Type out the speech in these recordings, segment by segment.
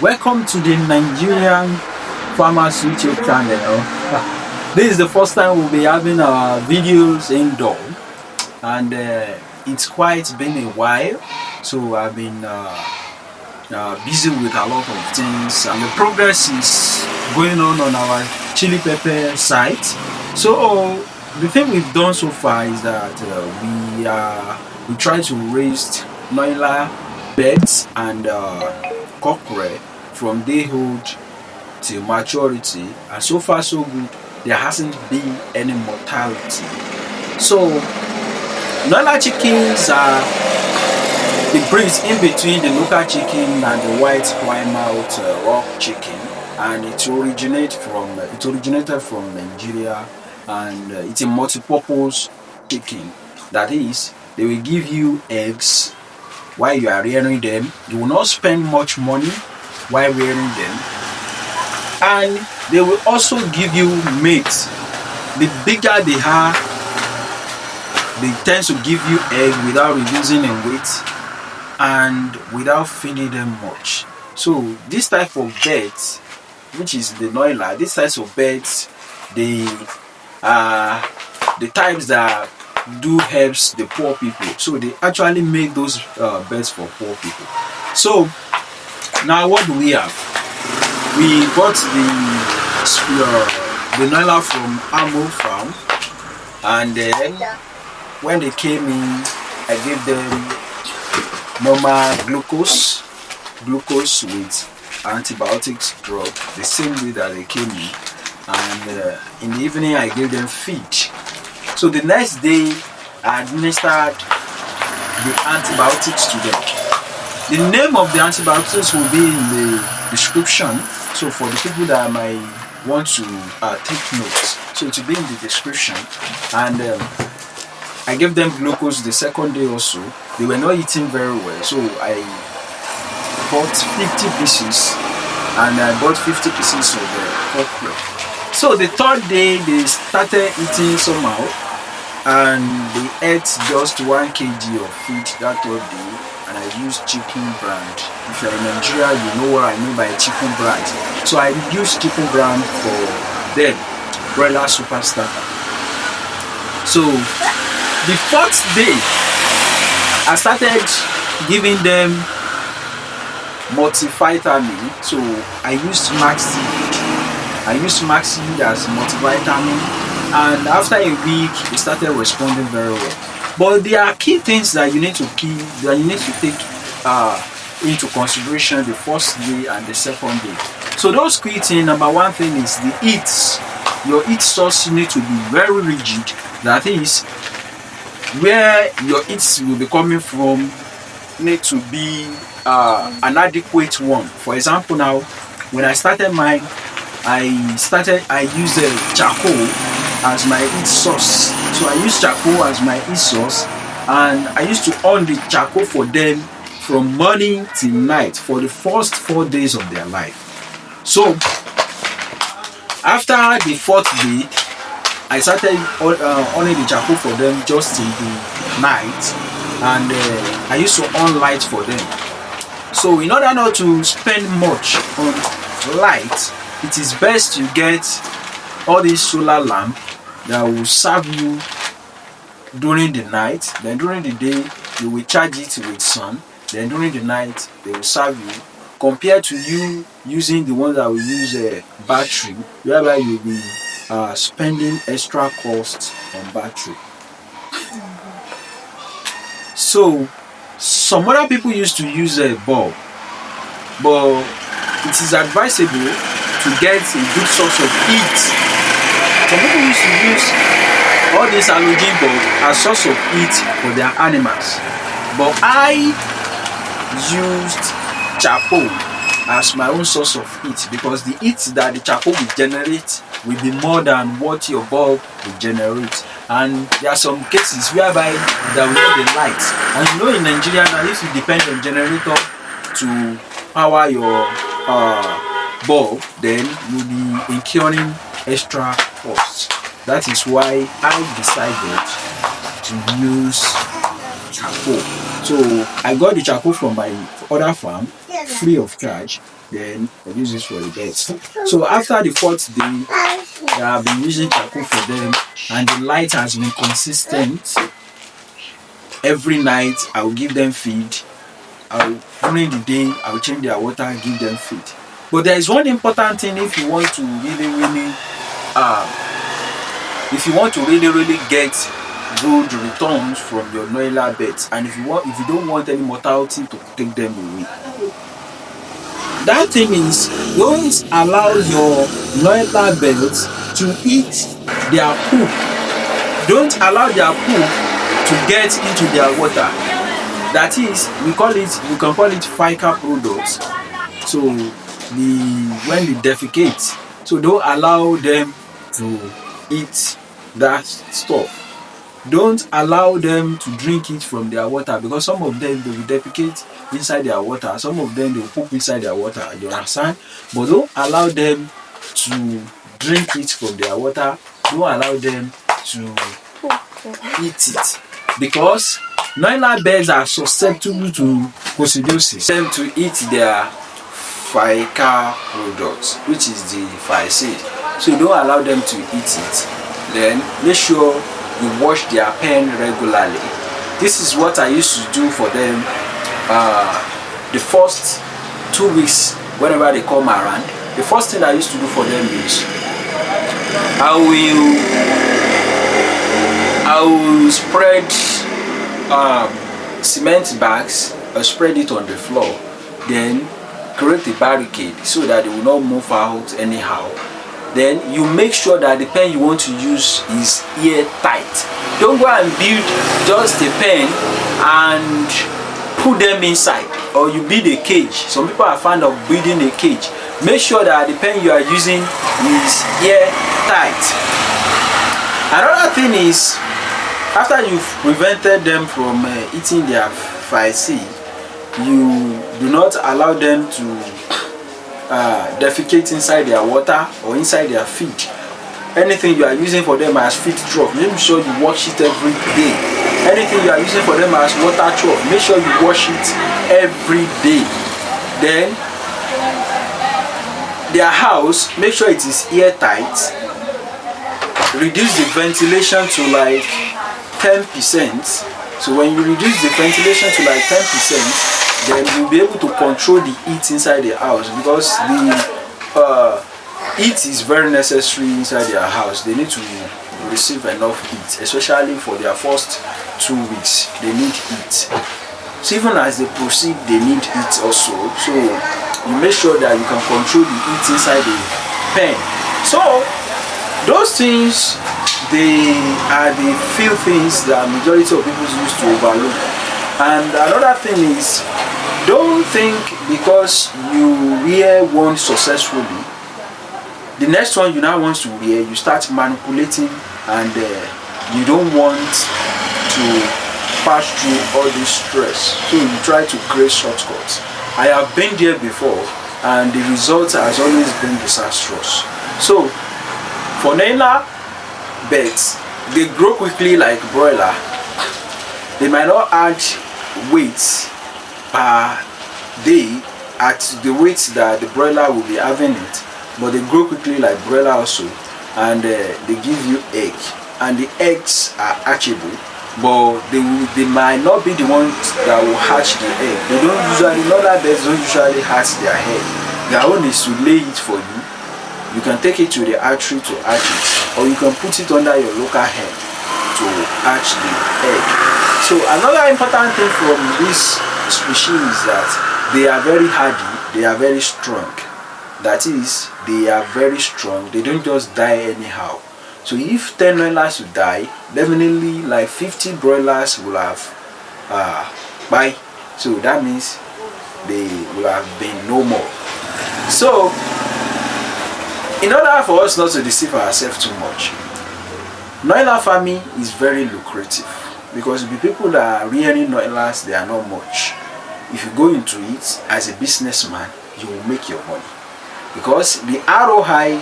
Welcome to the Nigerian Farmers YouTube channel. This is the first time we'll be having our videos indoor, and it's quite been a while, so I've been busy with a lot of things, and the progress is going on our chili pepper site. So the thing we've done so far is that we try to raise Noiler beds and cockerel from dayhood till maturity, and so far so good. There hasn't been any mortality. So Noiler chickens are the breeds in between the local chicken and the white Plymouth rock chicken, and it originated from Nigeria, and it's a multi-purpose chicken. That is, they will give you eggs while you are rearing them. You will not spend much money while rearing them, and they will also give you meat. The bigger they are, they tend to give you egg without reducing in weight and without feeding them much. So this type of birds, which is the Noiler, this type of birds, they are the types that do helps the poor people. So they actually make those beds for poor people. So now what do we have? We bought the Noiler from Amo Farm, and then when they came in, I gave them normal glucose with antibiotics drug, the same way that they came in, and in the evening I gave them feed. So the next day I administered the antibiotics to them. The name of the antibiotics will be in the description, so for the people that might want to take notes, so it will be in the description. And I gave them glucose the second day also. They were not eating very well, so I bought 50 pieces, and I bought 50 pieces of cockerel. So the third day they started eating somehow, and they ate just 1 kg of feed that third day, and I used chicken brand. If you're in Nigeria, you know what I mean by chicken brand. So I used chicken brand for them, broiler superstar. So the fourth day I started giving them multivitamin. So I used Maxi as multivitamin, and after a week they started responding very well. But there are key things that you need to take into consideration the first day and the second day. So those key things, number one thing is the eats. Your eat source need to be very rigid. That is, where your eats will be coming from need to be an adequate one. For example, now when I started mine, I used charcoal as my eat source. So I used charcoal as my eat source, and I used to on the charcoal for them from morning till night for the first 4 days of their life. So after the fourth day, I started only the charcoal for them just in the night, and I used to on light for them. So in order not to spend much on light, it is best you get all these solar lamp that will serve you during the night. Then during the day you will charge it with sun. Then during the night they will serve you, compared to you using the ones that will use a battery, whereby you'll be spending extra costs on battery. So some other people used to use a bulb, but it is advisable to get a good source of heat. Some people used to use all these halogen bulbs as source of heat for their animals, but I used charcoal as my own source of heat, because the heat that the charcoal will generate will be more than what your bulb will generate. And there are some cases whereby there will not be light, and you know in Nigeria now, if you depend on generator to power your bulb, then you'll be incurring extra costs. That is why I decided to use charcoal. So I got the charcoal from my other farm free of charge, then I use it for the birds. So after the 4th day, I have been using charcoal for them, and the light has been consistent. Every night I will give them feed. During the day I will change their water and give them feed. But there is one important thing if you want to really get good returns from your Noiler beds, and if you don't want any mortality to take them away. That thing is, don't allow your Noiler beds to eat their poop. Don't allow their poop to get into their water. That is, you can call it fecal products. So when they defecate, so don't allow them to eat that stuff. Don't allow them to drink it from their water, because some of them, they will defecate inside their water, some of them, they will poop inside their water, you understand? But don't allow them to drink it from their water. Don't allow them to eat it, because Noiler beds are susceptible to coccidiosis. Them to eat their fecal products, which is the feces. So don't allow them to eat it. Then make sure you wash their pen regularly. This is what I used to do for them the first 2 weeks. Whenever they come around, the first thing I used to do for them is I will spread cement bags, or spread it on the floor, then create a barricade so that they will not move out anyhow. Then you make sure that the pen you want to use is airtight. Don't go and build just a pen and put them inside, or you build a cage. Some people are fond of building a cage. Make sure that the pen you are using is airtight. Another thing is, after you've prevented them from eating their feces, you do not allow them to defecate inside their water or inside their feed. Anything you are using for them as feed trough, make sure you wash it every day. Anything you are using for them as water trough, make sure you wash it every day. Then their house, make sure it is airtight. Reduce the ventilation to like 10%. So when you reduce the ventilation to like 10%, then you'll be able to control the heat inside the house, because the heat is very necessary inside their house. They need to receive enough heat, especially for their first 2 weeks. They need heat. So even as they proceed, they need heat also. So you make sure that you can control the heat inside the pen. So those things, they are the few things that majority of people used to overlook. And another thing is, don't think because you rear one successfully, the next one you now want to rear, you start manipulating, and you don't want to pass through all this stress. So you try to create shortcuts. I have been there before, and the result has always been disastrous. So for Noiler beds, they grow quickly like broiler. They might not add weight per day at the weight that the broiler will be having it, but they grow quickly like broiler also, and they give you egg, and the eggs are hatchable, but they might not be the ones that will hatch the egg. They don't usually, Noiler beds don't usually hatch their egg. Their own is to lay it for you. You can take it to the hatchery to hatch it, or you can put it under your local hen to hatch the egg. So another important thing from this species is that they are very hardy, they are very strong. That is, they are very strong, they don't just die anyhow. So if 10 Noilers will die, definitely like 50 broilers will have died. So that means they will have been no more. So in order for us not to deceive ourselves too much, Noiler farming is very lucrative, because the people that are rearing Noilers, they are not much. If you go into it as a businessman, you will make your money, because the ROI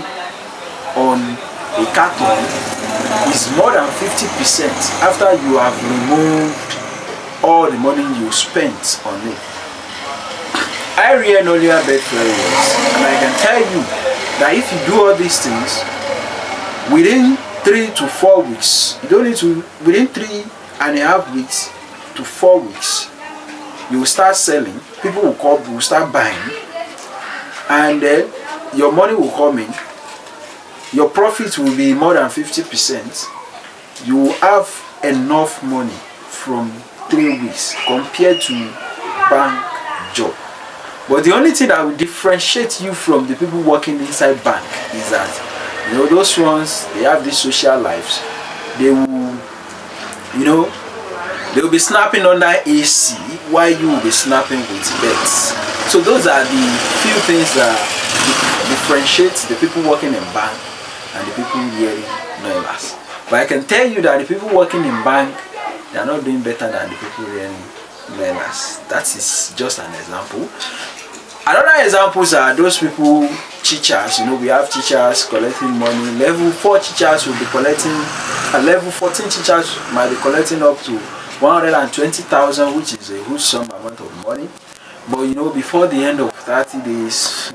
on a carton is more than 50% after you have removed all the money you spent on it. I rear Noiler bed very well, and I can tell you that if you do all these things within 3 to 4 weeks, you don't need to, within 3.5 weeks to 4 weeks, you will start selling. People will start buying, and then your money will come in. Your profit will be more than 50%. You will have enough money from 3 weeks compared to bank job. But the only thing that will differentiate you from the people working inside bank is that, you know, those ones, they have these social lives. They will, you know, they will be snapping under AC while you will be snapping with beds. So those are the few things that differentiate the people working in bank and the people wearing Noilers. But I can tell you that the people working in bank, they are not doing better than the people wearing Noilers. That is just an example. Another examples are those people, teachers. You know, we have teachers collecting money. Level 4 teachers will be collecting, level 14 teachers might be collecting up to 120,000, which is a huge sum amount of money. But you know, before the end of 30 days,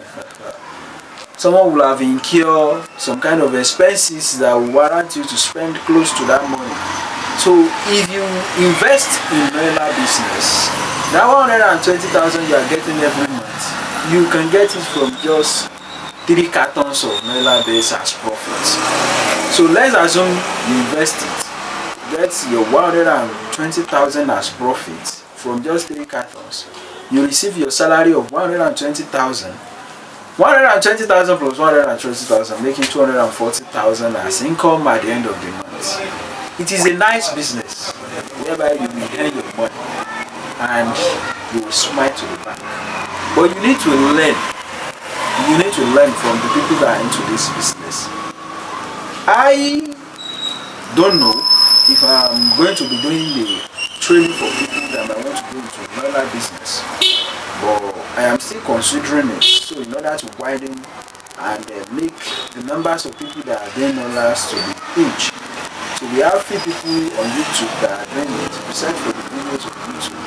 someone will have incurred some kind of expenses that will warrant you to spend close to that money. So if you invest in Noiler business, that 120,000 you are getting every month, you can get it from just 3 cartons of Noiler base as profit. So let's assume you invest it, get your 120,000 as profit from just 3 cartons. You receive your salary of 120,000. 120,000 plus 120,000, making 240,000 as income at the end of the month. It is a nice business whereby you will earn your money and you will smile to the bank. But you need to learn. You need to learn from the people that are into this business. I don't know if I'm going to be doing the training for people that I want to go into Noiler business, but I am still considering it. So in order to widen and make the numbers of people that are doing Noilers to be huge. So we have few people on YouTube that are doing it. Besides for the videos on YouTube,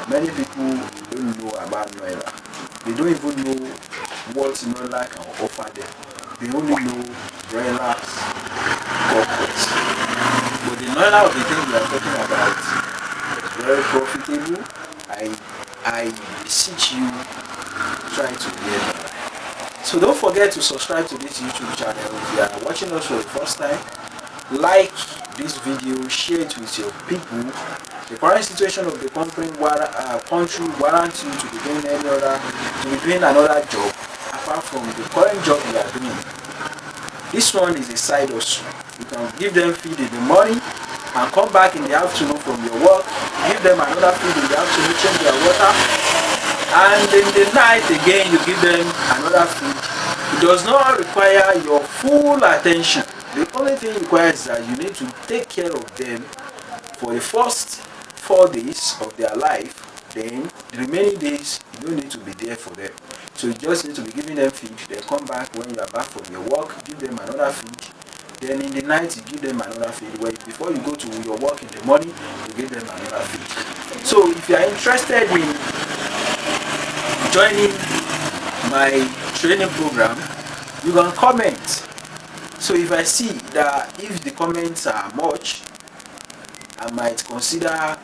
many people don't know about Noiler. They don't even know what Noiler can offer them. They only know broilers, corporates. But the Noiler of the thing we are talking about is very profitable. I beseech you, try to hear Noiler. So don't forget to subscribe to this YouTube channel. If you are watching us for the first time, like this video, share it with your people. The current situation of the country warrants you to be doing another job apart from the current job you are doing. This one is a side hustle. You can give them feed in the morning and come back in the afternoon from your work, give them another feed in the afternoon, change their water, and in the night again you give them another feed. It does not require your full attention. The only thing required is that you need to take care of them for the first 4 days of their life. Then the remaining days you don't need to be there for them. So you just need to be giving them feed. Then come back when you are back from your work, give them another feed. Then in the night you give them another feed. Before you go to your work in the morning, you give them another feed. So if you are interested in joining my training program, you can comment. So if I see that if the comments are much, I might consider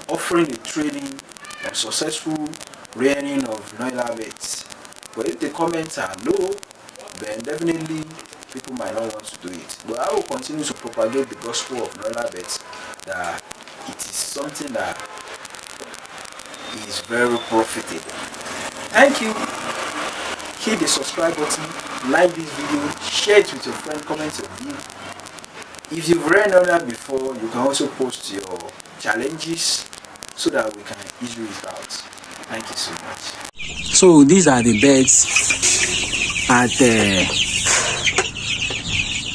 offering a training on successful rearing of Noiler beds. But if the comments are low, then definitely people might not want to do it. But I will continue to propagate the gospel of Noiler beds, that it is something that is very profitable. Thank you. Hit the subscribe button, like this video, share it with your friend, comment your view. If you've read Noiler before, you can also post your challenges so that we can easily it out. Thank you so much. So these are the beds at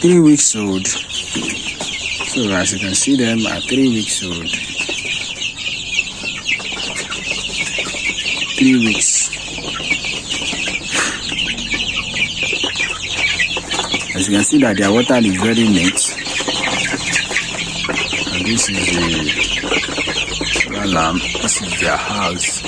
3 weeks old. So as you can see them at 3 weeks old. 3 weeks. As you can see that their water is very neat. And this is the lamb. This is their house.